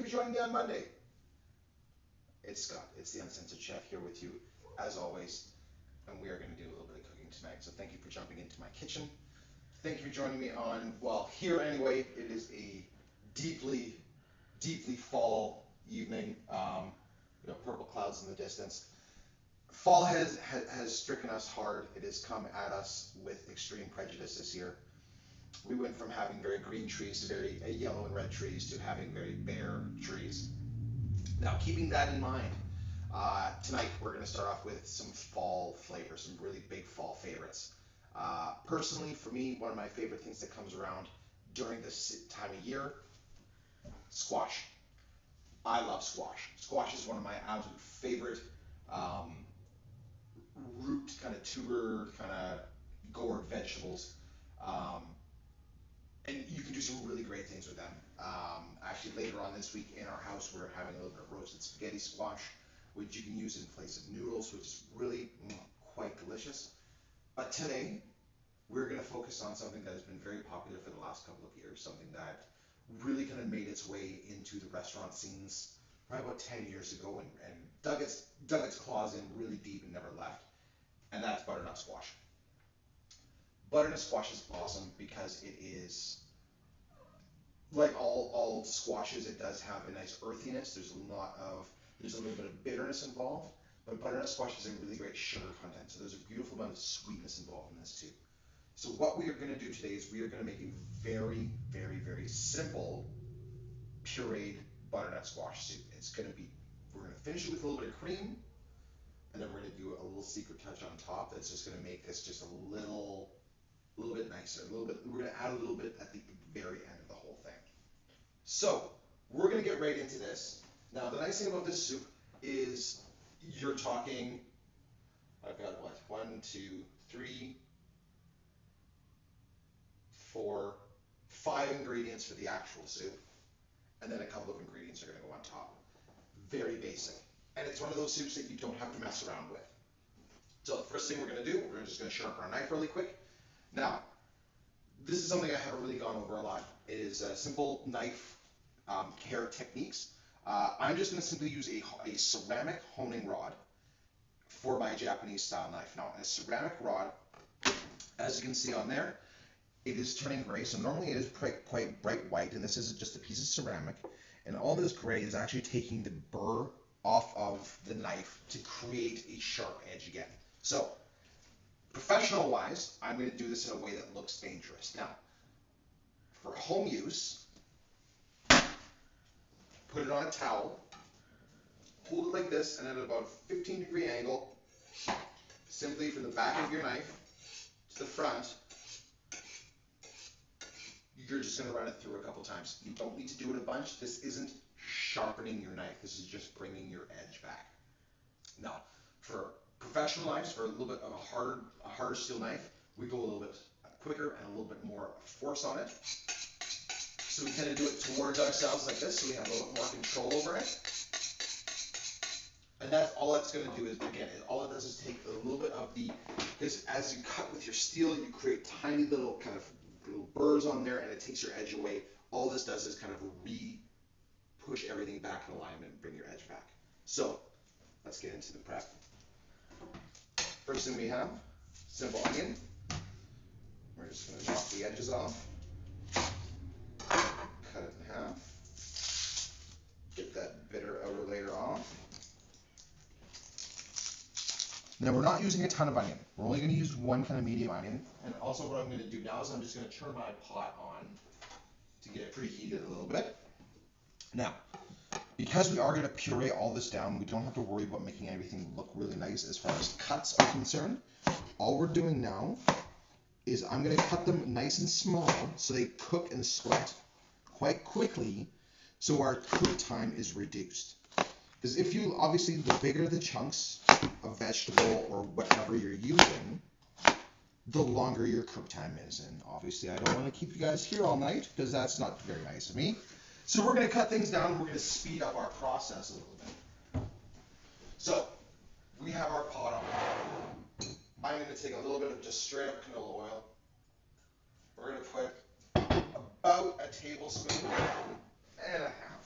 for joining me on Monday. It's Scott. It's the Uncensored Chef here with you, as always, and we are going to do a little bit of cooking tonight. So thank you for jumping into my kitchen. Thank you for joining me on, well, here anyway, it is a deeply, deeply fall evening. Purple clouds in the distance. Fall has stricken us hard. It has come at us with extreme prejudice this year. We went from having very green trees to very yellow and red trees to having very bare trees. Now, keeping that in mind, tonight we're going to start off with some fall flavors, some really big fall favorites. Personally, for me, one of my favorite things that comes around during this time of year, squash. I love squash. Squash is one of my absolute favorite root, kind of tuber, kind of gourd vegetables. And you can do some really great things with them. Actually, later on this week in our house, we're having a little bit of roasted spaghetti squash, which you can use in place of noodles, which is really quite delicious. But today, we're going to focus on something that has been very popular for the last couple of years, something that really kind of made its way into the restaurant scenes probably about 10 years ago and dug its claws in really deep and never left, and that's butternut squash. Butternut squash is awesome because it is, like all squashes, it does have a nice earthiness. There's a little bit of bitterness involved, but butternut squash has a really great sugar content, so there's a beautiful amount of sweetness involved in this too. So what we are going to do today is we are going to make a very, very, very simple pureed butternut squash soup. We're going to finish it with a little bit of cream, and then we're going to do a little secret touch on top that's just going to make this just a little bit nicer. We're going to add a little bit at the very end of the whole thing. So we're going to get right into this. Now, the nice thing about this soup is you're talking, I've got what, 1, 2, 3, 4, 5 ingredients for the actual soup, and then a couple of ingredients are going to go on top. Very basic. And it's one of those soups that you don't have to mess around with. So the first thing we're going to do, we're just going to sharpen our knife really quick. Now, this is something I haven't really gone over a lot. It is simple knife care techniques. I'm just going to simply use a ceramic honing rod for my Japanese style knife. Now, a ceramic rod, as you can see on there, it is turning gray. So normally it is quite bright white, and this is just a piece of ceramic. And all this gray is actually taking the burr off of the knife to create a sharp edge again. So, professional-wise, I'm going to do this in a way that looks dangerous. Now, for home use, put it on a towel, hold it like this, and at about a 15-degree angle, simply from the back of your knife to the front, you're just going to run it through a couple times. You don't need to do it a bunch. This isn't sharpening your knife. This is just bringing your edge back. Now, for professional knives, for a little bit of a harder steel knife, we go a little bit quicker and a little bit more force on it. So we tend to do it towards ourselves like this, so we have a little bit more control over it. And that's all it's going to do is, again, all it does is take a little bit of because as you cut with your steel, you create tiny little kind of little burrs on there, and it takes your edge away. All this does is kind of push everything back in alignment and bring your edge back. So let's get into the prep. First thing we have, simple onion. We're just going to knock the edges off. Cut it in half. Get that bitter outer layer off. Now we're not using a ton of onion. We're only going to use one kind of medium onion. And also what I'm going to do now is I'm just going to turn my pot on to get it preheated a little bit. Now, because we are going to puree all this down, we don't have to worry about making everything look really nice as far as cuts are concerned. All we're doing now is I'm going to cut them nice and small so they cook and sweat quite quickly, so our cook time is reduced. Because obviously the bigger the chunks of vegetable or whatever you're using, the longer your cook time is. And obviously I don't want to keep you guys here all night because that's not very nice of me. So we're going to cut things down and we're going to speed up our process a little bit. So we have our pot on. I'm going to take a little bit of just straight up canola oil. We're going to put about a tablespoon and a half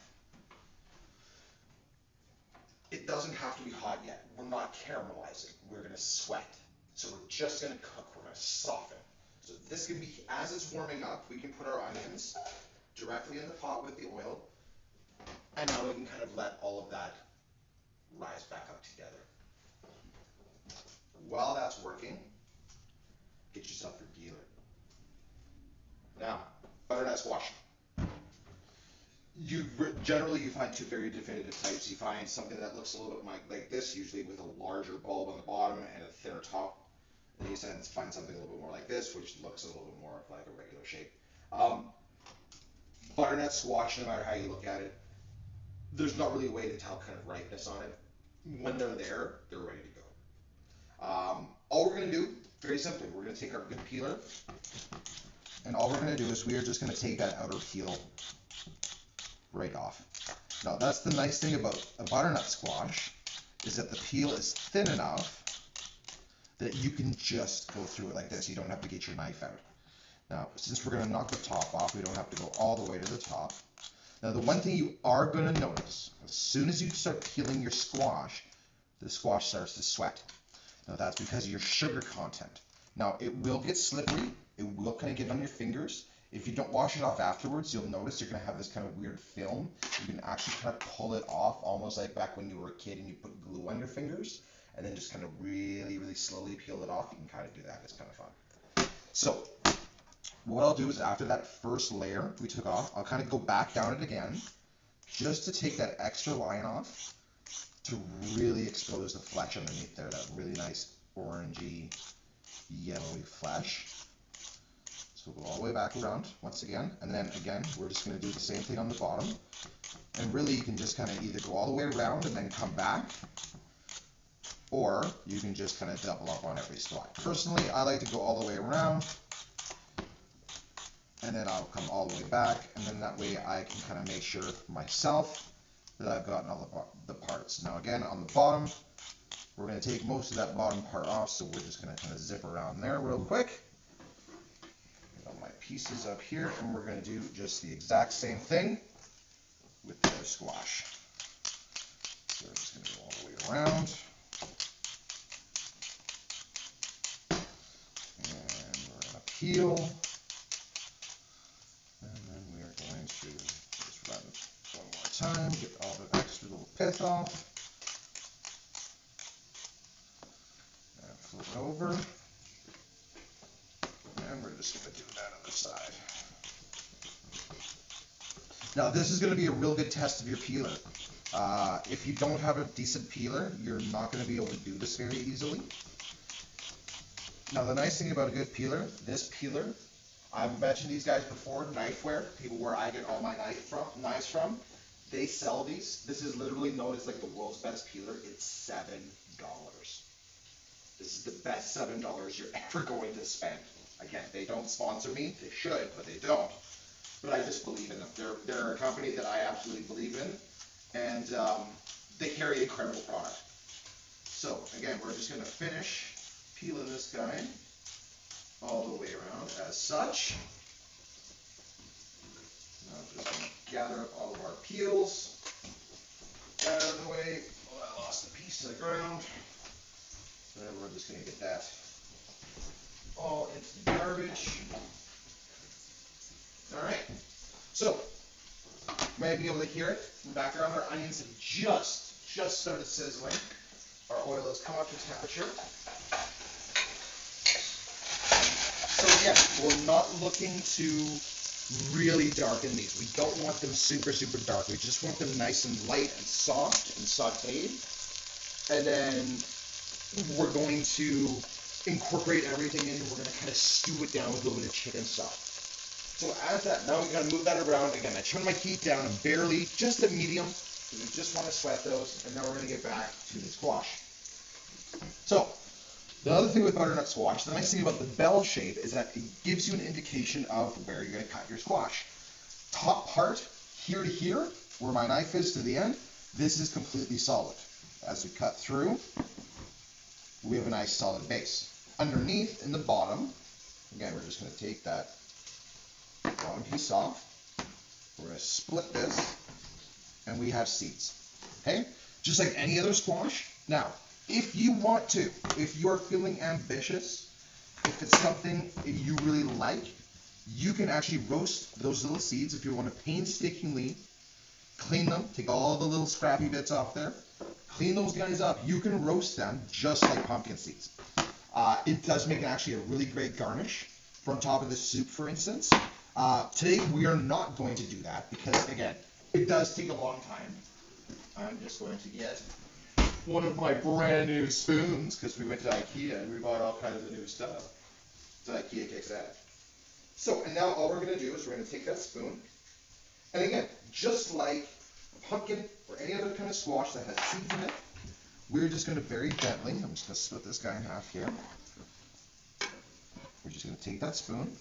it doesn't have to be hot yet. We're not caramelizing. We're going to sweat. So we're just going to cook. We're going to soften. So this can be, as it's warming up, we can put our onions directly in the pot with the oil. And now we can kind of let all of that rise back up together. While that's working, get yourself your peeler. Now, butternut squash. Generally you find two very definitive types. You find something that looks a little bit like this, usually with a larger bulb on the bottom and a thinner top. And you find something a little bit more like this, which looks a little bit more like a regular shape. Butternut squash, no matter how you look at it, there's not really a way to tell kind of ripeness on it. When they're there, they're ready to go. All we're going to do, very simply, we're going to take our good peeler, and all we're going to do is we are just going to take that outer peel right off. Now that's the nice thing about a butternut squash, is that the peel is thin enough that you can just go through it like this. You don't have to get your knife out. Now, since we're going to knock the top off, we don't have to go all the way to the top. Now, the one thing you are going to notice, as soon as you start peeling your squash, the squash starts to sweat. Now, that's because of your sugar content. Now, it will get slippery. It will kind of get on your fingers. If you don't wash it off afterwards, you'll notice you're going to have this kind of weird film. You can actually kind of pull it off, almost like back when you were a kid and you put glue on your fingers, and then just kind of really, really slowly peel it off. You can kind of do that. It's kind of fun. So, what I'll do is after that first layer we took off, I'll kind of go back down it again, just to take that extra line off, to really expose the flesh underneath there, that really nice orangey, yellowy flesh. So we'll go all the way back around once again, and then again, we're just going to do the same thing on the bottom. And really you can just kind of either go all the way around and then come back, or you can just kind of double up on every spot. Personally, I like to go all the way around, and then I'll come all the way back, and then that way I can kind of make sure myself that I've gotten all the parts. Now again, on the bottom, we're going to take most of that bottom part off, so we're just going to kind of zip around there real quick. Get all my pieces up here, and we're going to do just the exact same thing with the other squash. So we're just going to go all the way around. And we're going to peel. Just run one more time, get all the extra little pith off, and flip it over, and we're just going to do that other side. Now this is going to be a real good test of your peeler. If you don't have a decent peeler, you're not going to be able to do this very easily. Now the nice thing about a good peeler, this peeler, I've mentioned these guys before, Knifeware, people where I get all my knives from. They sell these. This is literally known as like the world's best peeler. It's $7. This is the best $7 you're ever going to spend. Again, they don't sponsor me. They should, but they don't. But I just believe in them. They're a company that I absolutely believe in, and they carry an incredible product. So again, we're just going to finish peeling this guy all the way around as such. Now I'm just going to gather up all of our peels out of the way. Oh, I lost a piece of the ground. And we're just going to get that all into the garbage. Alright, so you might be able to hear it in the background. Our onions have just started sizzling. Our oil has come up to temperature. So again, we're not looking to really darken these. We don't want them super, super dark. We just want them nice and light and soft and sauteed. And then we're going to incorporate everything in, and we're going to kind of stew it down with a little bit of chicken stock. So as that, now we're going to move that around. Again, I turn my heat down and barely, just at medium, because we just want to sweat those. And now we're going to get back to the squash. So the other thing with butternut squash, the nice thing about the bell shape is that it gives you an indication of where you're going to cut your squash. Top part, here to here, where my knife is to the end, this is completely solid. As we cut through, we have a nice solid base. Underneath, in the bottom, again, we're just going to take that bottom piece off. We're going to split this, and we have seeds. Okay? just like any other squash. Now, if you want to, if you're feeling ambitious, if it's something you really like, you can actually roast those little seeds if you want to painstakingly clean them, take all the little scrappy bits off there, clean those guys up. You can roast them just like pumpkin seeds. It does make actually a really great garnish from top of the soup, for instance. Today we are not going to do that because, again, it does take a long time. I'm just going to get one of my brand new spoons because we went to IKEA and we bought all kinds of new stuff. So IKEA kicks that. So, and now all we're going to do is we're going to take that spoon, and again, just like pumpkin or any other kind of squash that has seeds in it, we're just going to very gently, I'm just going to split this guy in half here. We're just going to take that spoon,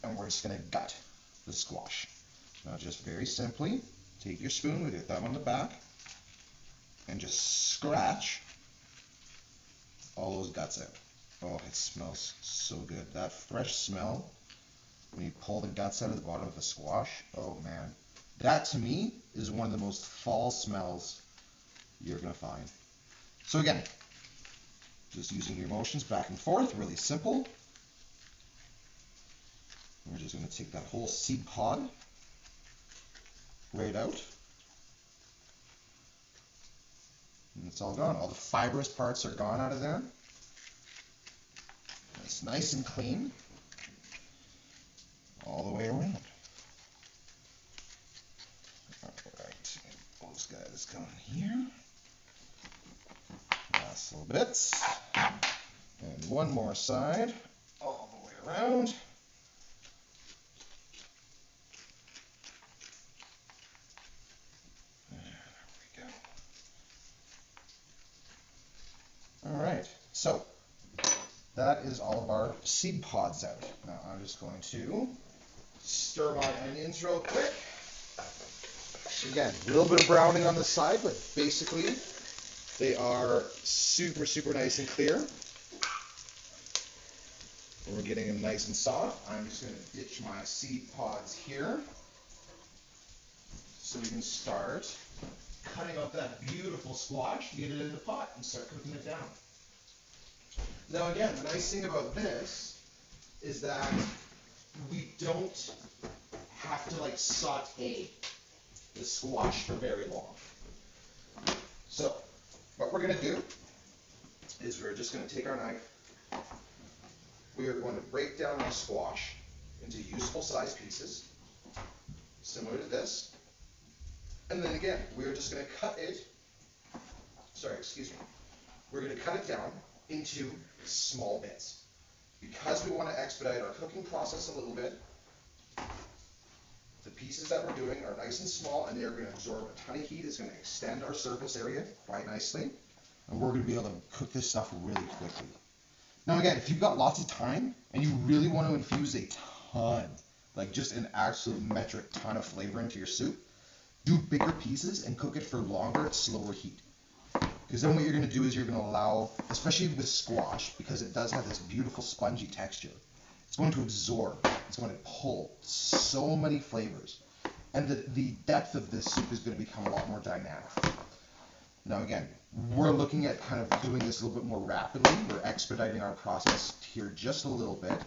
and we're just going to gut the squash. Now just very simply, take your spoon with your thumb on the back, and just scratch all those guts out. Oh, it smells so good. That fresh smell when you pull the guts out of the bottom of the squash, oh man. That to me is one of the most fall smells you're going to find. So again, just using your motions back and forth, really simple. We're just going to take that whole seed pod right out. And it's all gone. All the fibrous parts are gone out of there. It's nice and clean all the way around. Alright, those guys come here. Last little bits. And one more side, all the way around. There we go. Alright, so that is all of our seed pods out. Now I'm just going to stir my onions real quick. Again, a little bit of browning on the side, but basically they are super, super nice and clear. And we're getting them nice and soft. I'm just going to ditch my seed pods here so we can start cutting up that beautiful squash, get it in the pot, and start cooking it down. Now again, the nice thing about this is that we don't have to like saute the squash for very long. So what we're going to do is we're just going to take our knife. We are going to break down our squash into useful size pieces, similar to this. And then again, we're just going to cut it, we're going to cut it down into small bits. Because we want to expedite our cooking process a little bit, the pieces that we're doing are nice and small, and they're going to absorb a ton of heat. It's going to extend our surface area quite nicely, and we're going to be able to cook this stuff really quickly. Now again, if you've got lots of time and you really want to infuse a ton, like just an absolute metric ton of flavor into your soup, do bigger pieces and cook it for longer at slower heat. Because then what you're going to do is you're going to allow, especially with squash, because it does have this beautiful spongy texture, it's going to absorb, it's going to pull so many flavors. And the depth of this soup is going to become a lot more dynamic. Now again, we're looking at kind of doing this a little bit more rapidly. We're expediting our process here just a little bit.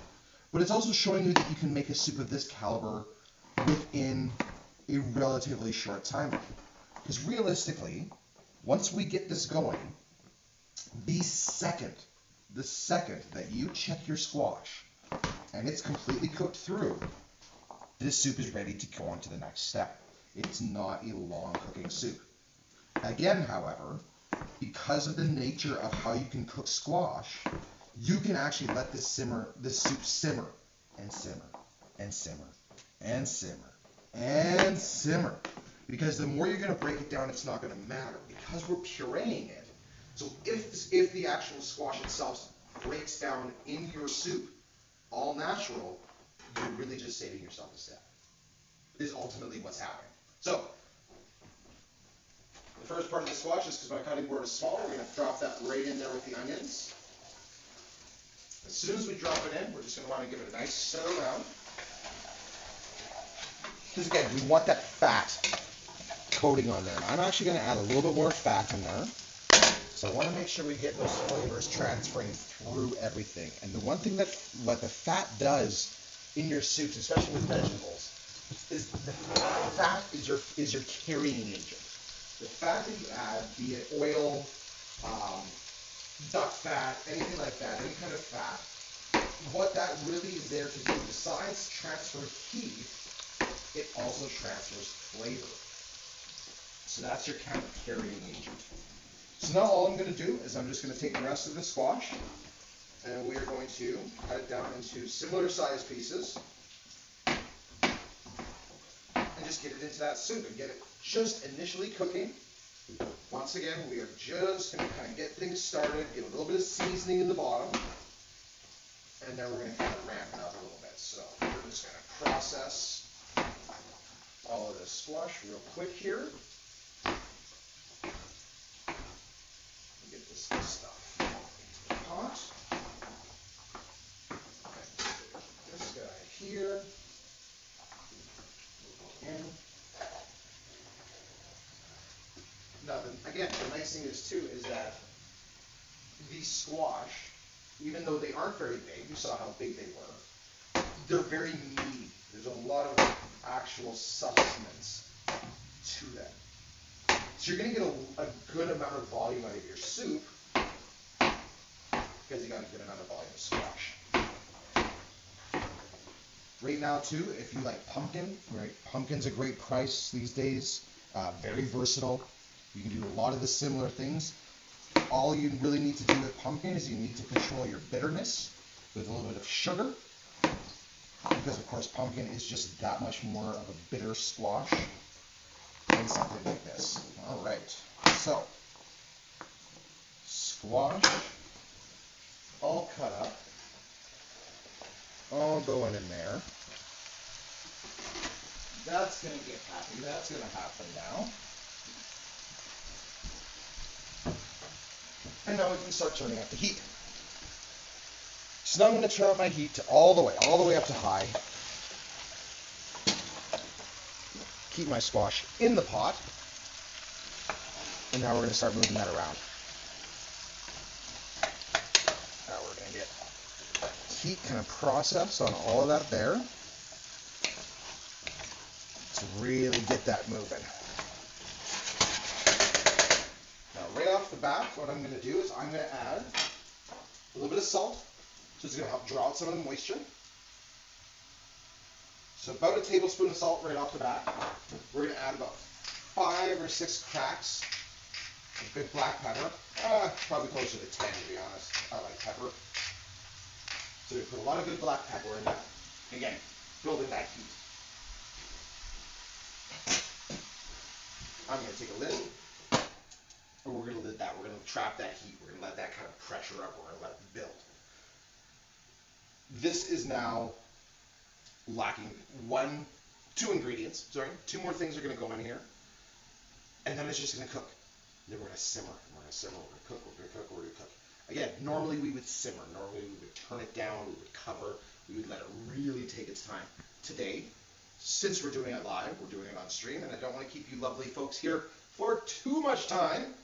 But it's also showing you that you can make a soup of this caliber within a relatively short time. Because realistically, once we get this going, the second that you check your squash and it's completely cooked through, this soup is ready to go on to the next step. It's not a long cooking soup. Again, however, because of the nature of how you can cook squash, you can actually let this soup simmer and simmer and simmer and simmer and simmer. Because the more you're going to break it down, it's not going to matter. Because we're pureeing it. So if the actual squash itself breaks down in your soup, all natural, you're really just saving yourself a step. Is ultimately what's happening. So the first part of the squash is, because my cutting board is small, we're going to drop that right in there with the onions. As soon as we drop it in, we're just going to want to give it a nice stir around. Because again, we want that fat coating on there. I'm actually going to add a little bit more fat in there. So I want to make sure we get those flavors transferring through everything. And the one thing that what the fat does in your soups, especially with vegetables, is the fat is your carrying agent. The fat that you add, be it oil, duck fat, anything like that, any kind of fat, what that really is there to do, besides transfer heat, it also transfers flavor. So that's your kind of carrying agent. So now all I'm going to do is I'm just going to take the rest of the squash and we are going to cut it down into similar sized pieces and just get it into that soup and get it just initially cooking. Once again, we are just going to kind of get things started, give a little bit of seasoning in the bottom, and then we're going to kind of ramp it up a little bit. So we're just going to process all of this squash real quick here. Get this stuff into the pot. This guy here. And now, again, the nice thing is too is that these squash, even though they aren't very big, you saw how big they were, they're very meaty. There's a lot of actual substance to them. So you're going to get a good amount of volume out of your soup because you got a good amount of volume of squash. Right now too, if you like pumpkin, right? Pumpkin's a great price these days. Very versatile. You can do a lot of the similar things. All you really need to do with pumpkin is you need to control your bitterness with a little bit of sugar, because of course pumpkin is just that much more of a bitter squash than something like this. All right, so squash all cut up, all going in there. That's going to get happy. That's going to happen now. And now we can start turning up the heat. So now I'm going to turn up my heat to all the way up to high. Keep my squash in the pot. And now we're going to start moving that around. Now we're going to get heat kind of processed on all of that there. To really get that moving. Now right off the bat, what I'm going to do is I'm going to add a little bit of salt. So it's going to help draw out some of the moisture. So about a tablespoon of salt right off the bat. We're going to add about 5 or 6 cracks of good black pepper. Probably closer to 10 to be honest. I like pepper. So we put a lot of good black pepper in that. Again, building that heat. I'm going to take a lid, and we're going to lid that. We're going to trap that heat. We're going to let that kind of pressure up. We're going to let it build. This is now lacking two ingredients. Sorry, 2 more things are going to go in here, and then it's just going to cook. Then we're going to simmer. We're going to simmer. We're going to cook. We're going to cook. We're going to cook. Again, normally we would simmer. Normally we would turn it down. We would cover. We would let it really take its time. Today, since we're doing it live, we're doing it on stream, and I don't want to keep you lovely folks here for too much time,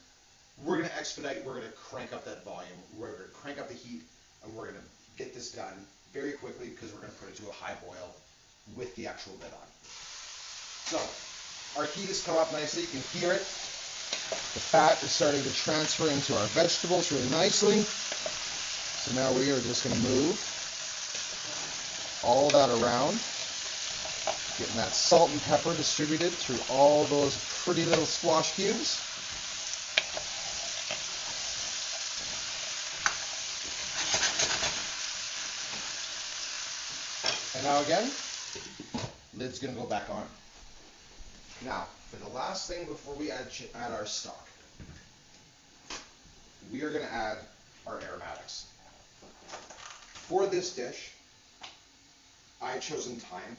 we're going to expedite, we're going to crank up that volume, we're going to crank up the heat, and we're going to get this done very quickly because we're going to put it to a high boil with the actual lid on. So, our heat has come up nicely, you can hear it. The fat is starting to transfer into our vegetables really nicely. So now we are just going to move all that around. Getting that salt and pepper distributed through all those pretty little squash cubes. And now again, lid's going to go back on. Now, for the last thing before we add our stock, we are going to add our aromatics. For this dish, I've chosen thyme.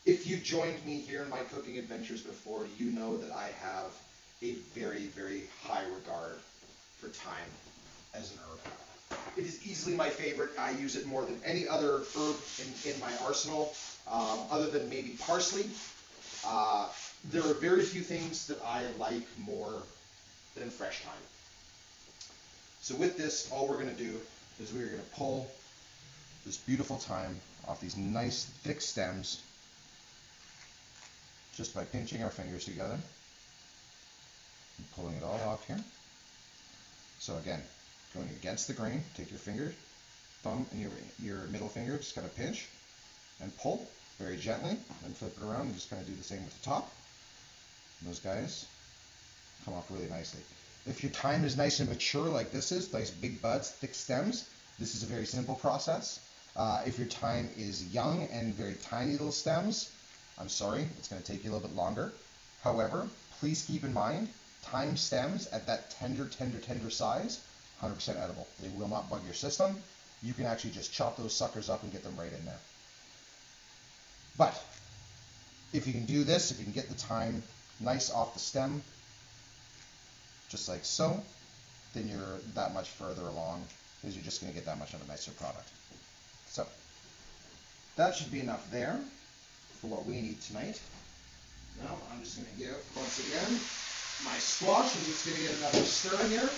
If you've joined me here in my cooking adventures before, you know that I have a very, very high regard for thyme as an herb. It is easily my favorite. I use it more than any other herb in my arsenal, other than maybe parsley. There are very few things that I like more than fresh thyme. So with this, all we're going to do is we're going to pull this beautiful thyme off these nice thick stems just by pinching our fingers together and pulling it all off here. So again, going against the grain, take your finger, thumb and your middle finger, just kind of pinch and pull very gently, and flip it around and just kind of do the same with the top. And those guys come off really nicely. If your thyme is nice and mature like this is, nice big buds, thick stems, this is a very simple process. If your thyme is young and very tiny little stems, I'm sorry, it's going to take you a little bit longer. However, please keep in mind, thyme stems at that tender size, 100% edible. They will not bug your system. You can actually just chop those suckers up and get them right in there. But if you can do this, if you can get the thyme nice off the stem, just like so, then you're that much further along, because you're just going to get that much of a nicer product. So that should be enough there for what we need tonight. Now I'm just going to give, once again, my squash. I'm just going to get another stir in here,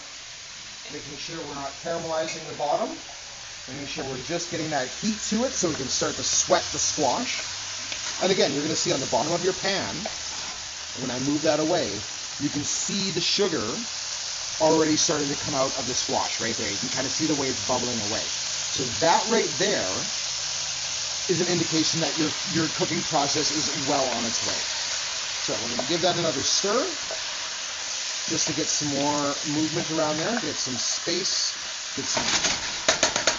making sure we're not caramelizing the bottom, making sure we're just getting that heat to it so we can start to sweat the squash. And again, you're going to see on the bottom of your pan, when I move that away, you can see the sugar already starting to come out of the squash right there. You can kind of see the way it's bubbling away. So that right there is an indication that your cooking process is well on its way. So we're going to give that another stir, just to get some more movement around there, get some space, get some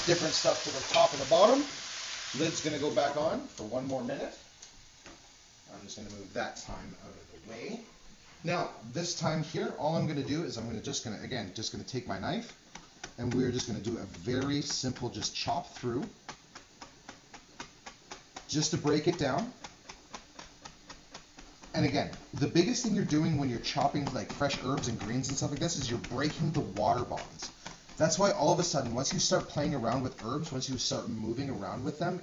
different stuff to the top and the bottom. Lid's going to go back on for 1 more minute. I'm just going to move that thyme out of the way. Now, this time here, all I'm going to do is I'm just going to take my knife, and we're just going to do a very simple just chop through, just to break it down. And again, the biggest thing you're doing when you're chopping like fresh herbs and greens and stuff like this is you're breaking the water bonds. That's why all of a sudden, once you start playing around with herbs, once you start moving around with them,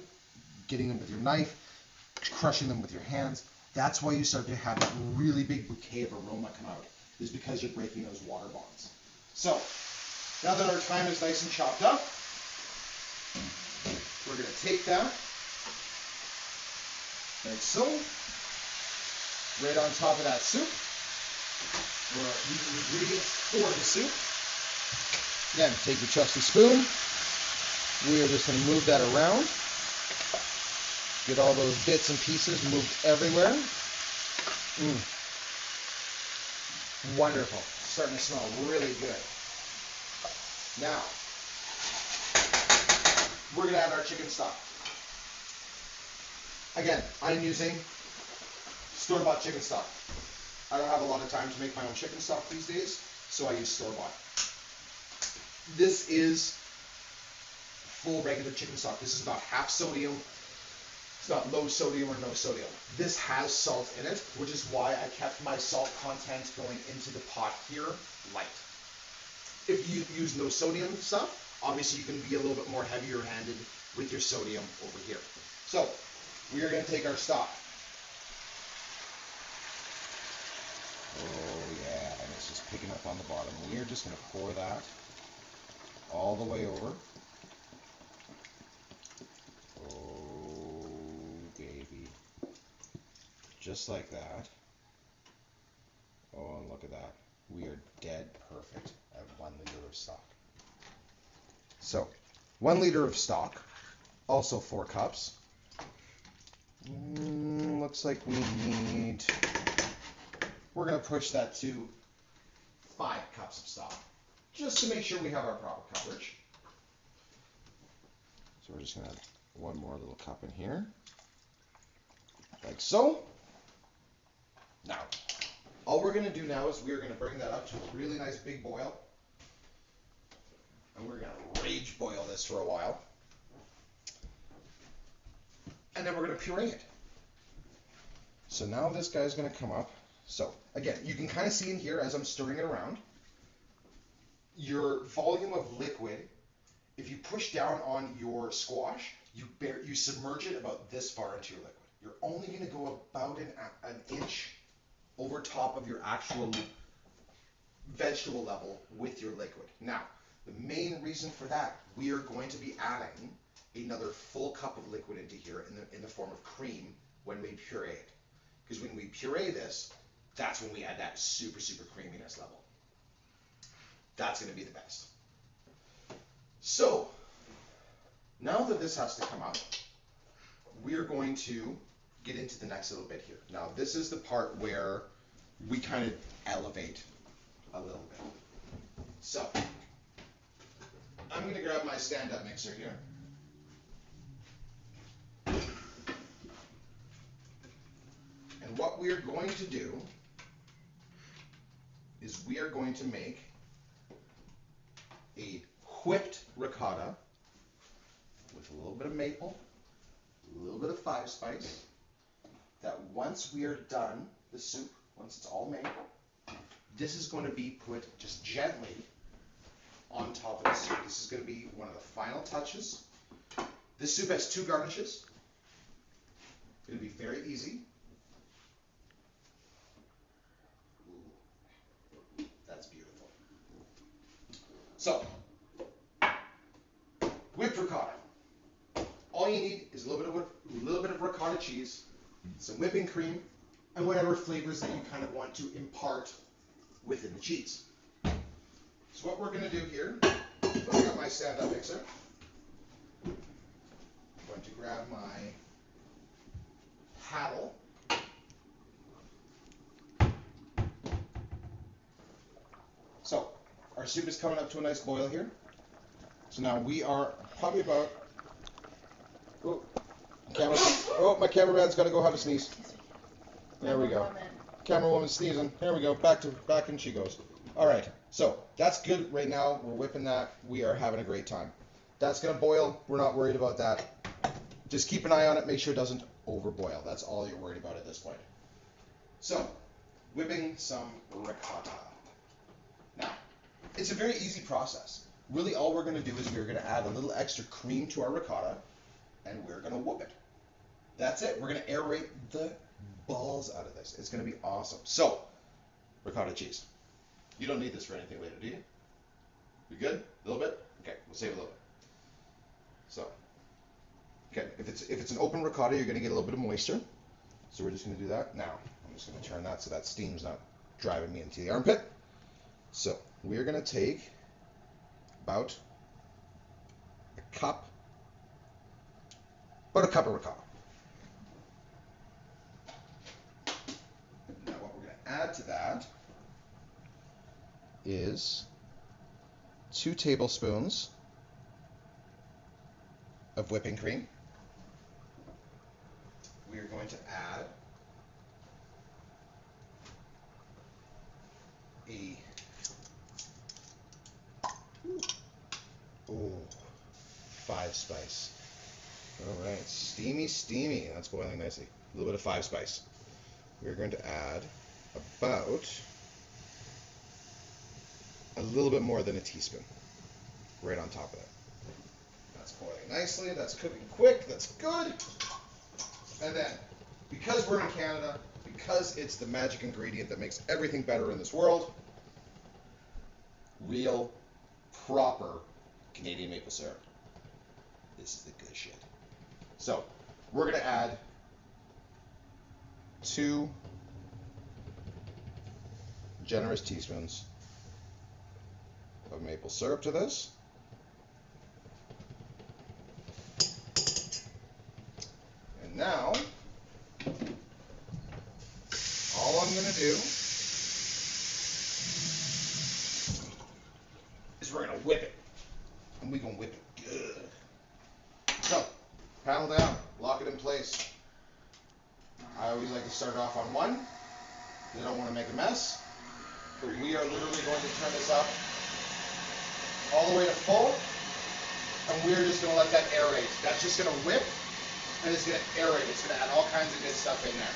getting them with your knife, crushing them with your hands, that's why you start to have that really big bouquet of aroma come out, is because you're breaking those water bonds. So, now that our thyme is nice and chopped up, we're going to take that, like so, right on top of that soup, or the ingredients for the soup. Again, take your trusty spoon. We are just going to move that around. Get all those bits and pieces moved everywhere. Wonderful. Starting to smell really good. Now, we're going to add our chicken stock. Again, I'm using store-bought chicken stock. I don't have a lot of time to make my own chicken stock these days, so I use store-bought. This is full regular chicken stock. This is about half sodium. It's not low sodium or no sodium. This has salt in it, which is why I kept my salt content going into the pot here light. If you use no sodium stuff, obviously you can be a little bit more heavier handed with your sodium over here. So we are going to take our stock. Oh yeah, and it's just picking up on the bottom. We are just going to pour that all the way over. Just like that. Oh, and look at that. We are dead perfect at 1 liter of stock. So, 1 liter of stock, also 4 cups. Looks like we need, we're going to push that to 5 cups of stock, just to make sure we have our proper coverage. So we're just going to add 1 more little cup in here, like so. Now, all we're going to do now is we're going to bring that up to a really nice big boil. And we're going to rage boil this for a while. And then we're going to puree it. So now this guy's going to come up. So, again, you can kind of see in here as I'm stirring it around, your volume of liquid, if you push down on your squash, you submerge it about this far into your liquid. You're only going to go about an over top of your actual vegetable level with your liquid. Now, the main reason for that, we are going to be adding another full cup of liquid into here in the form of cream when we puree it. Because when we puree this, that's when we add that super, super creaminess level. That's going to be the best. So, now that this has to come out, we're going to get into the next little bit here. Now, this is the part where we kind of elevate a little bit. So, I'm going to grab my stand-up mixer here. And what we're going to do is we are going to make a whipped ricotta with a little bit of maple, a little bit of five spice, that once we are done, the soup, once it's all made, this is going to be put just gently on top of the soup. This is going to be one of the final touches. This soup has 2 garnishes. It's going to be very easy. Ooh, that's beautiful. So, whipped ricotta. All you need is a little bit of ricotta cheese, some whipping cream, and whatever flavors that you kind of want to impart within the cheese. So what we're going to do here, I got my stand-up mixer. I'm going to grab my paddle. So our soup is coming up to a nice boil here. So now we are probably about, my cameraman's got to go have a sneeze. There we go. Camera woman sneezing. There we go. Back in she goes. All right. So that's good right now. We're whipping that. We are having a great time. That's gonna boil. We're not worried about that. Just keep an eye on it. Make sure it doesn't overboil. That's all you're worried about at this point. So, whipping some ricotta. Now, it's a very easy process. Really, all we're gonna do is we're gonna add a little extra cream to our ricotta, and we're gonna whoop it. That's it. We're gonna aerate the balls out of this. It's going to be awesome. So, ricotta cheese. You don't need this for anything later, do you? You good? A little bit? Okay, we'll save a little bit. So, okay, if it's an open ricotta, you're going to get a little bit of moisture. So we're just going to do that. Now, I'm just going to turn that so that steam's not driving me into the armpit. So, we're going to take about a cup of ricotta. Add to that is 2 tablespoons of whipping cream. We are going to add a 5 spice. All right, steamy. That's boiling nicely. A little bit of 5 spice. We're going to add about a little bit more than a teaspoon right on top of it. That's boiling nicely, that's cooking quick, that's good. And then, because we're in Canada, because it's the magic ingredient that makes everything better in this world, real, proper Canadian maple syrup. This is the good shit. So, we're going to add 2 generous teaspoons of maple syrup to this. And now, all I'm going to do is we're going to whip it. And we're going to whip it good. So, paddle down, lock it in place. I always like to start off on 1. I don't want to make a mess. But we are literally going to turn this up all the way to full, and we're just going to let that aerate. That's just going to whip, and it's going to aerate. It's going to add all kinds of good stuff in there.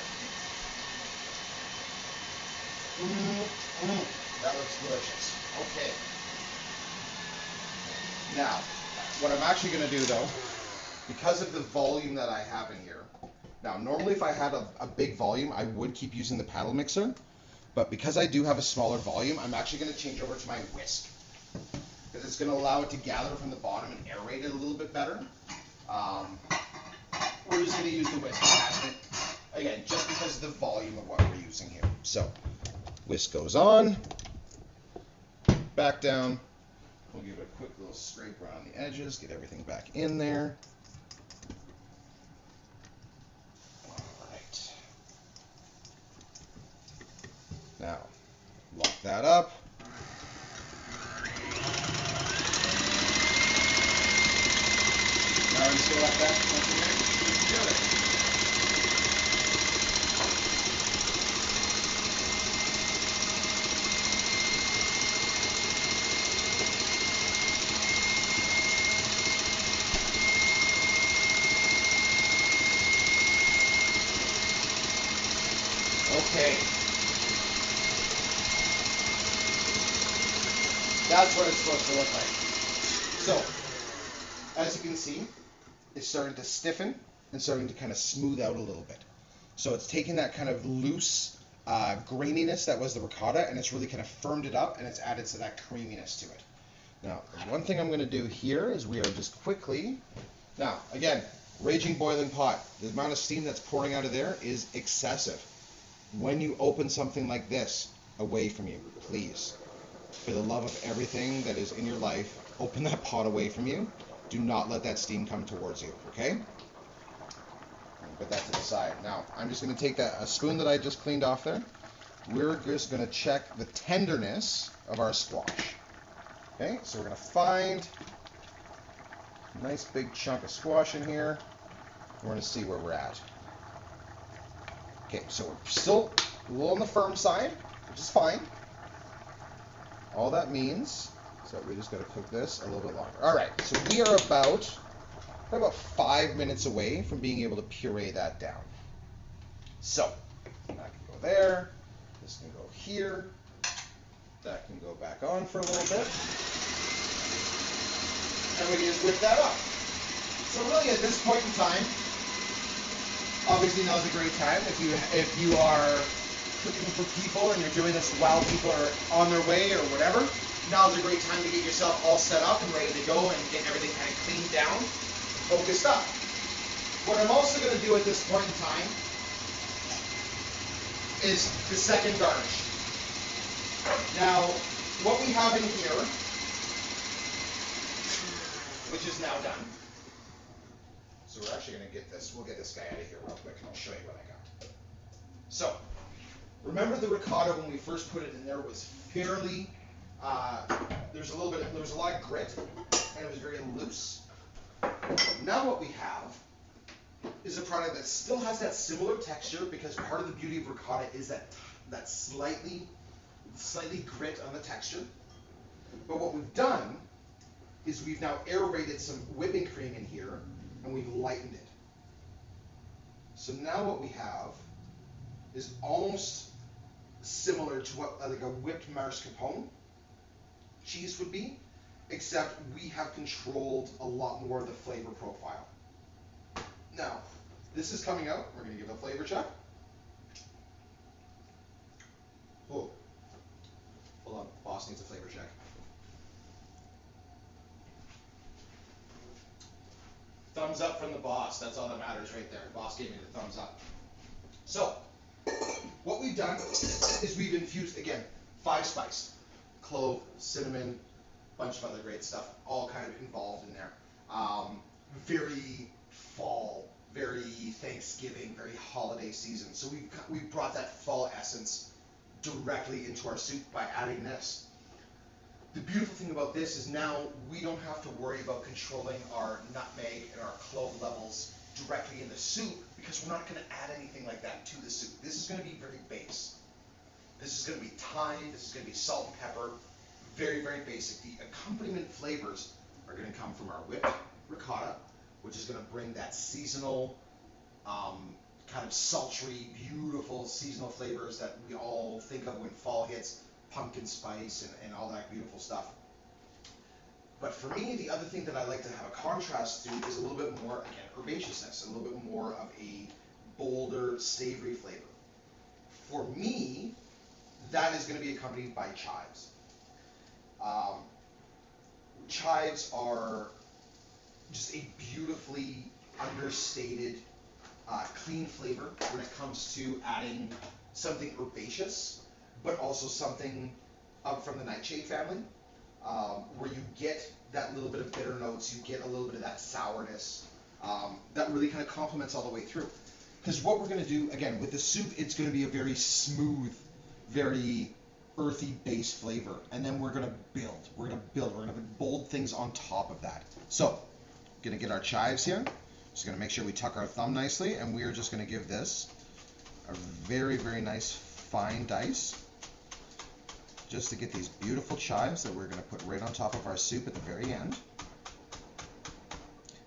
That looks delicious. Okay. Now, what I'm actually going to do, though, because of the volume that I have in here, Now, normally if I had a big volume, I would keep using the paddle mixer, but because I do have a smaller volume, I'm actually going to change over to my whisk, because it's going to allow it to gather from the bottom and aerate it a little bit better. We're just going to use the whisk attachment, again, just because of the volume of what we're using here. So, whisk goes on, back down. We'll give it a quick little scrape around the edges, get everything back in there. All right. Now, lock that up. Now we're just going to let that once again keep together. Okay. That's what it's supposed to look like. So, as you can see, it's starting to stiffen and starting to kind of smooth out a little bit. So it's taking that kind of loose graininess that was the ricotta, and it's really kind of firmed it up, and it's added to that creaminess to it. Now, the one thing I'm going to do here is we are just quickly, now, again, raging boiling pot. The amount of steam that's pouring out of there is excessive. When you open something like this away from you, please, for the love of everything that is in your life, open that pot away from you. Do not let that steam come towards you, okay? Put that to the side. Now, I'm just going to take a spoon that I just cleaned off there. We're just going to check the tenderness of our squash. Okay, so we're going to find a nice big chunk of squash in here. We're going to see where we're at. Okay, so we're still a little on the firm side, which is fine. All that means is that we just got to cook this a little bit longer. All right, so we are probably about 5 minutes away from being able to puree that down. So that can go there. This can go here. That can go back on for a little bit. And we can just whip that up. So really at this point in time, obviously now's a great time if you are cooking for people and you're doing this while people are on their way or whatever. Now's a great time to get yourself all set up and ready to go and get everything kind of cleaned down, focused up. What I'm also going to do at this point in time is the second garnish. Now, what we have in here, which is now done. So we're actually going to we'll get this guy out of here real quick and I'll show you what I got. So, remember the ricotta when we first put it in there was fairly, there was a lot of grit and it was very loose. Now what we have is a product that still has that similar texture because part of the beauty of ricotta is that slightly grit on the texture. But what we've done is we've now aerated some whipping cream in here and we've lightened it. So now what we have is almost similar to what like a whipped mascarpone cheese would be, except we have controlled a lot more of the flavor profile. Now, this is coming out. We're going to give it a flavor check. Oh, hold on. Boss needs a flavor check. Thumbs up from the boss. That's all that matters right there. The boss gave me the thumbs up. So, what we've done is we've infused, again, 5 spice. Clove, cinnamon, bunch of other great stuff, all kind of involved in there. Very fall, very Thanksgiving, very holiday season. So we've brought that fall essence directly into our soup by adding this. The beautiful thing about this is now we don't have to worry about controlling our nutmeg and our clove levels directly in the soup because we're not going to add anything like that to the soup. This is going to be very base. This is going to be thyme, this is going to be salt and pepper, very, very basic. The accompaniment flavors are going to come from our whipped ricotta, which is going to bring that seasonal, kind of sultry, beautiful seasonal flavors that we all think of when fall hits, pumpkin spice and all that beautiful stuff. But for me, the other thing that I like to have a contrast to is a little bit more, again, herbaceousness, a little bit more of a bolder, savory flavor. For me, that is going to be accompanied by chives. Um, Chives are just a beautifully understated, clean flavor when it comes to adding something herbaceous, but also something from the nightshade family, where you get that little bit of bitter notes, you get a little bit of that sourness, that really kind of complements all the way through. Because what we're going to do, again, with the soup, it's going to be a very smooth, very earthy base flavor, and then we're going to build. We're going to put bold things on top of that. So, going to get our chives here. Just going to make sure we tuck our thumb nicely, and we are just going to give this a very, very nice fine dice, just to get these beautiful chives that we're going to put right on top of our soup at the very end.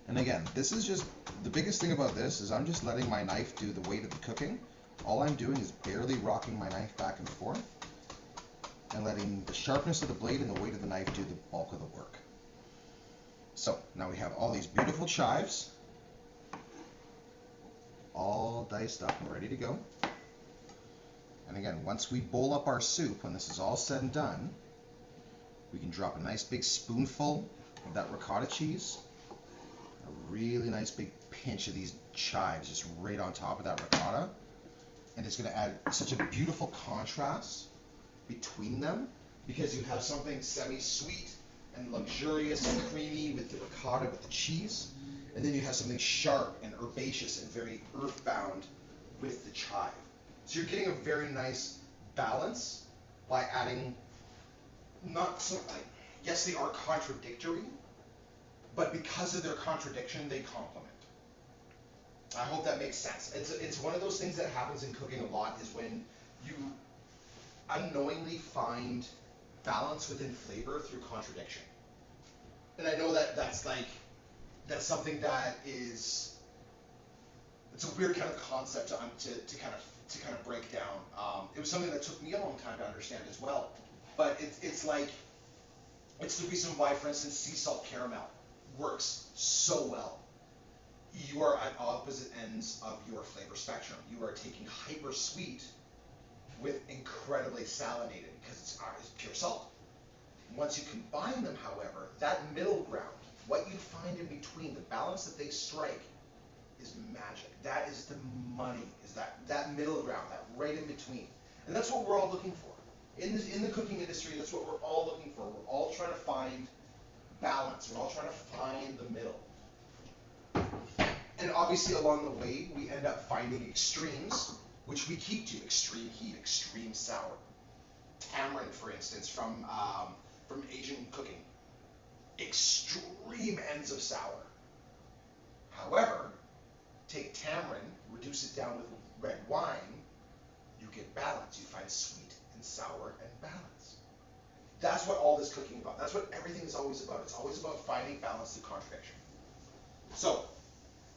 And again, this is just, the biggest thing about this is I'm just letting my knife do the weight of the cooking. All I'm doing is barely rocking my knife back and forth, and letting the sharpness of the blade and the weight of the knife do the bulk of the work. So now we have all these beautiful chives, all diced up and ready to go. And again, once we bowl up our soup, when this is all said and done, we can drop a nice big spoonful of that ricotta cheese, a really nice big pinch of these chives just right on top of that ricotta, and it's going to add such a beautiful contrast between them, because you have something semi-sweet and luxurious and creamy with the ricotta, with the cheese, and then you have something sharp and herbaceous and very earthbound with the chive. So you're getting a very nice balance by adding, not so, like, yes, they are contradictory, but because of their contradiction, they complement. I hope that makes sense. It's one of those things that happens in cooking a lot, is when you unknowingly find balance within flavor through contradiction. And I know that that's something that is, it's a weird kind of concept to kind of break down. It was something that took me a long time to understand as well. But it's the reason why, for instance, sea salt caramel works so well. You are at opposite ends of your flavor spectrum. You are taking hyper sweet with incredibly salinated, because it's pure salt. Once you combine them, however, that middle ground, what you find in between, the balance that they strike, is magic. That is the money, is that middle ground, that right in between. And that's what we're all looking for. In the cooking industry, that's what we're all looking for. We're all trying to find balance. We're all trying to find the middle. And obviously along the way, we end up finding extremes, which we keep to: extreme heat, extreme sour. Tamarind, for instance, from Asian cooking, extreme ends of sour. However, take tamarind, reduce it down with red wine, you get balance. You find sweet and sour and balance. That's what all this cooking is about. That's what everything is always about. It's always about finding balance through contradiction. So,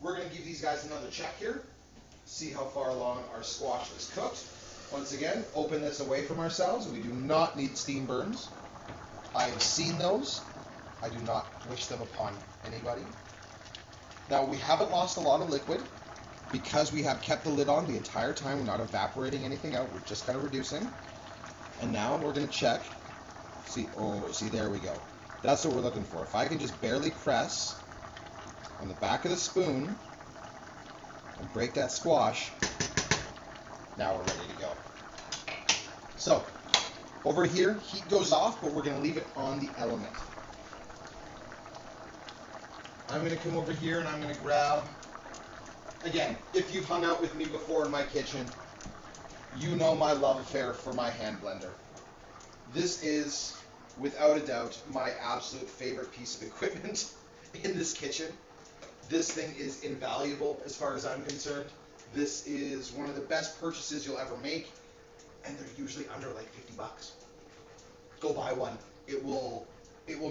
we're going to give these guys another check here, see how far along our squash is cooked. Once again, open this away from ourselves. We do not need steam burns. I have seen those. I do not wish them upon anybody. Now, we haven't lost a lot of liquid because we have kept the lid on the entire time. We're not evaporating anything out. We're just kind of reducing. And now we're going to check. See, there we go. That's what we're looking for. If I can just barely press on the back of the spoon and break that squash, now we're ready to go. So, over here, heat goes off, but we're going to leave it on the element. I'm going to come over here and I'm going to grab, again, if you've hung out with me before in my kitchen, you know my love affair for my hand blender. This is, without a doubt, my absolute favorite piece of equipment in this kitchen. This thing is invaluable as far as I'm concerned. This is one of the best purchases you'll ever make, and they're usually under like 50 bucks. Go buy one. It will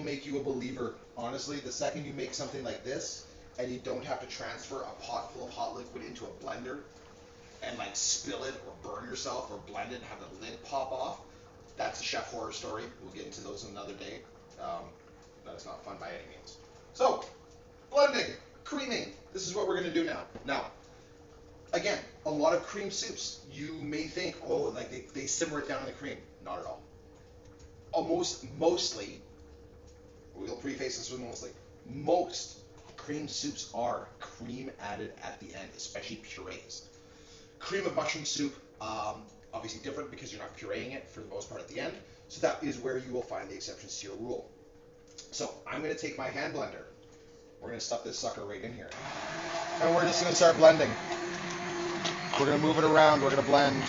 make you a believer. Honestly, the second you make something like this and you don't have to transfer a pot full of hot liquid into a blender and like spill it or burn yourself or blend it and have the lid pop off, that's a chef horror story. We'll get into those another day. That is not fun by any means. So, blending, creaming. This is what we're going to do now. Now, again, a lot of cream soups, you may think, oh, like they simmer it down in the cream. Not at all. Mostly, we'll preface this with mostly, most cream soups are cream added at the end, especially purees. Cream of mushroom soup, obviously different because you're not pureeing it for the most part at the end. So that is where you will find the exceptions to your rule. So I'm going to take my hand blender. We're going to stuff this sucker right in here. And we're just going to start blending. We're going to move it around. We're going to blend.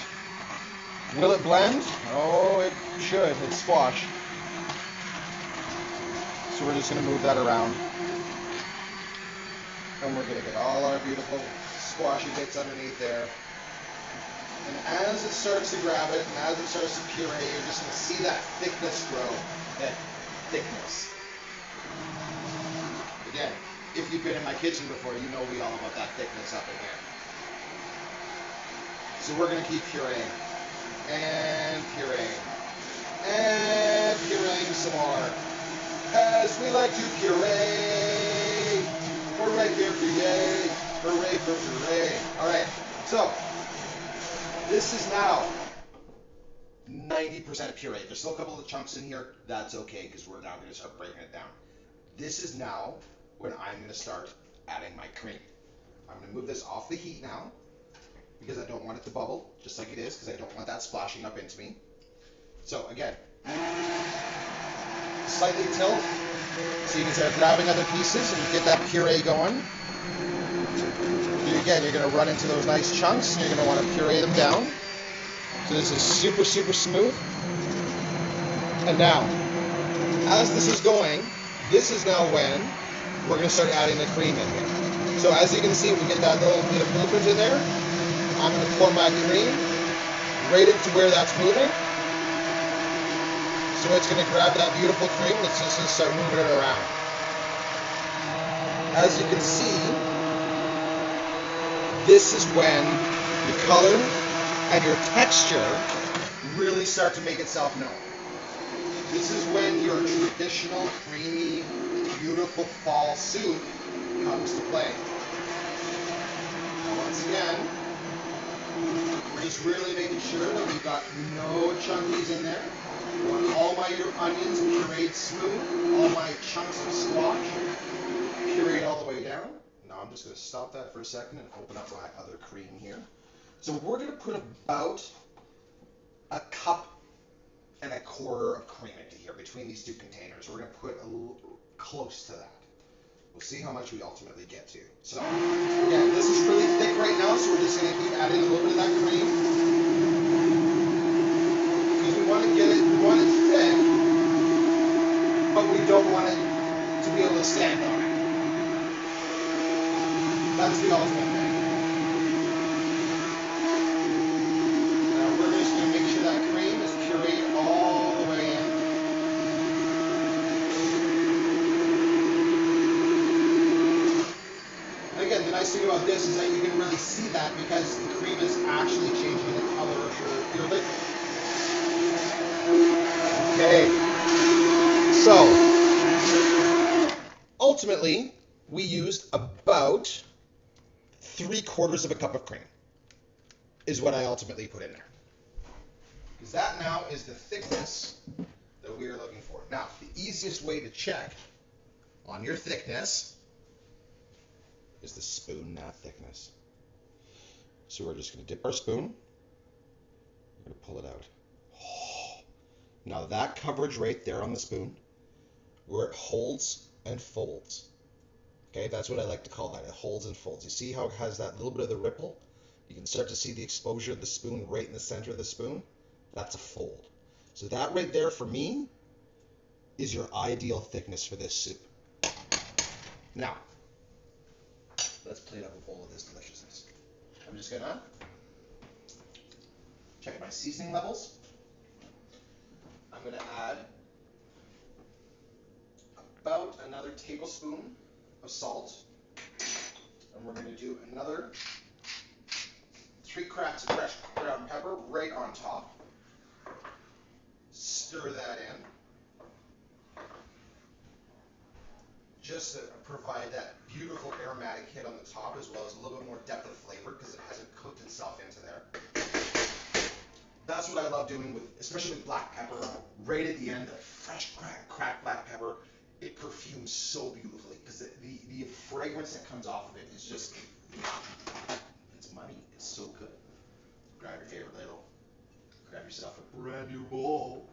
Will it blend? Oh, it should. It's squash. So we're just going to move that around. And we're going to get all our beautiful squashy bits underneath there. And as it starts to grab it, and as it starts to puree, you're just going to see that thickness grow. That thickness. Again, if you've been in my kitchen before, you know we all about that thickness up in here. So we're going to keep pureeing. And pureeing. And pureeing some more. As we like to puree. Hooray for puree. Hooray for puree. Alright, so this is now 90% puree. There's still a couple of chunks in here. That's okay, because we're now going to start breaking it down. This is now when I'm going to start adding my cream. I'm going to move this off the heat now, because I don't want it to bubble, just like it is, because I don't want that splashing up into me. So again, slightly tilt, so you can start grabbing other pieces and get that puree going. Again, you're going to run into those nice chunks, and you're going to want to puree them down. So this is super, super smooth. And now, as this is going, this is now when we're going to start adding the cream in here. So as you can see, we get that little bit of movement in there. I'm going to pour my cream right into where that's moving. So it's going to grab that beautiful cream. It's just going to start moving it around. As you can see, this is when your color and your texture really start to make itself known. This is when your traditional, creamy, beautiful fall soup comes to play. Now once again, we're just really making sure that we've got no chunkies in there. I want all my onions pureed smooth, all my chunks of squash pureed all the way down. Now I'm just going to stop that for a second and open up my other cream here. So we're going to put about a cup and a quarter of cream into here between these two containers. We're going to put a little close to that. We'll see how much we ultimately get to. So again, this is really thick right now, so we're just going to keep adding a little bit of that cream. Because we want to get it, we want it thick, but we don't want it to be able to stand on it. That's the ultimate thing. Now we're just going to make sure that cream is pureed all the way in. And again, the nice thing about this is that you can really see that because the cream is actually changing the color of your liquid. Okay. So, ultimately, we used about 3/4 of a cup of cream is what I ultimately put in there. Because that now is the thickness that we are looking for. Now, the easiest way to check on your thickness is the spoon that thickness. So we're just going to dip our spoon. We're going to pull it out. Now that coverage right there on the spoon, where it holds and folds. Okay, that's what I like to call that. It holds and folds. You see how it has that little bit of the ripple? You can start to see the exposure of the spoon right in the center of the spoon. That's a fold. So that right there for me is your ideal thickness for this soup. Now, let's plate up a bowl of this deliciousness. I'm just gonna check my seasoning levels. I'm gonna add about another tablespoon of salt, and we're going to do another 3 cracks of fresh ground pepper right on top. Stir that in. just to provide that beautiful aromatic hit on the top, as well as a little bit more depth of flavor because it hasn't cooked itself into there. That's what I love doing with, especially with black pepper, right at the end, that fresh cracked black pepper. It perfumes so beautifully because the fragrance that comes off of it is just, it's money. It's so good. Grab your favorite ladle. Grab yourself a brand new bowl.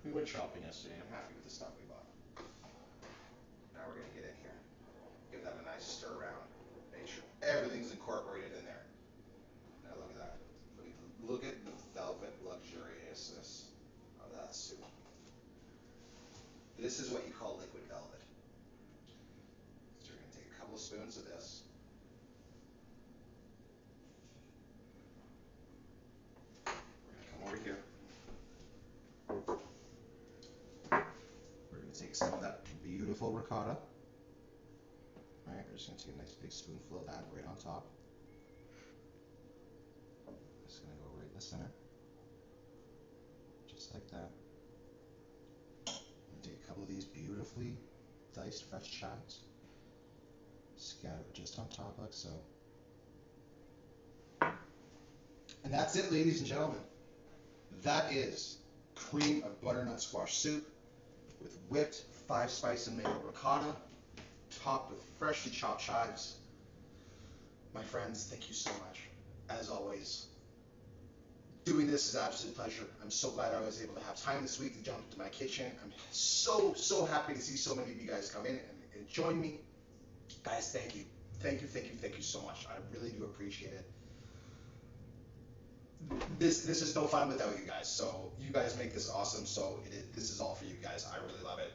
We went shopping yesterday. I'm happy with the stuff we bought. Now we're gonna get in here. Give them a nice stir around. Make sure everything's incorporated in there. Now look at that. Look at the velvet luxuriousness of that soup. This is what you call liquid velvet. So we're gonna take a couple of spoons of this. We're gonna come over here. We're gonna take some of that beautiful ricotta. All right, we're just gonna take a nice big spoonful of that right on top. Just gonna go right in the center, just like that. And take a couple of these beautifully diced fresh chives, scatter it just on top like so. And that's it, ladies and gentlemen. That is cream of butternut squash soup with whipped 5-spice and maple ricotta, topped with freshly chopped chives. My friends, thank you so much. As always, doing this is an absolute pleasure. I'm so glad I was able to have time this week to jump into my kitchen. I'm so happy to see so many of you guys come in and join me. Guys, thank you. Thank you so much. I really do appreciate it. This is no fun without you guys. So you guys make this awesome. So this is all for you guys. I really love it.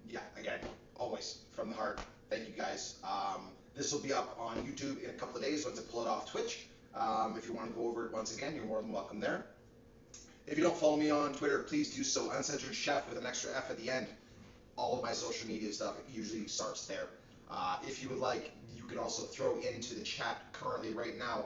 Yeah, again, always from the heart. Thank you guys. This will be up on YouTube in a couple of days once I pull it off Twitch. If you want to go over it once again, you're more than welcome there. If you don't follow me on Twitter, please do so. Uncensored Chef with an extra F at the end. All of my social media stuff usually starts there. If you would like, you can also throw into the chat currently right now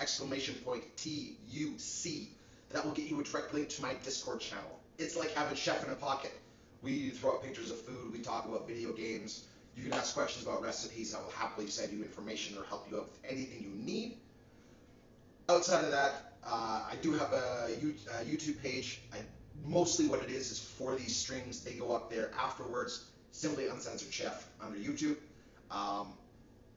exclamation point TUC. That will get you a direct link to my Discord channel. It's like having Chef in a pocket. We throw up pictures of food, we talk about video games, you can ask questions about recipes, I will happily send you information or help you out with anything you need. Outside of that, I do have a YouTube page. Mostly what it is for these streams, they go up there afterwards, simply Uncensored Chef under YouTube.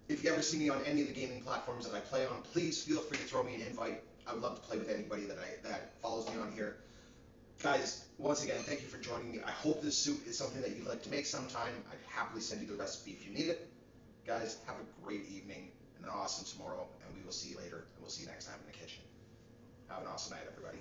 If you ever see me on any of the gaming platforms that I play on, please feel free to throw me an invite. I would love to play with anybody that follows me on here. Guys, once again, thank you for joining me. I hope this soup is something that you'd like to make sometime. I'd happily send you the recipe if you need it. Guys, have a great evening and an awesome tomorrow, and we will see you later, and we'll see you next time in the kitchen. Have an awesome night, everybody.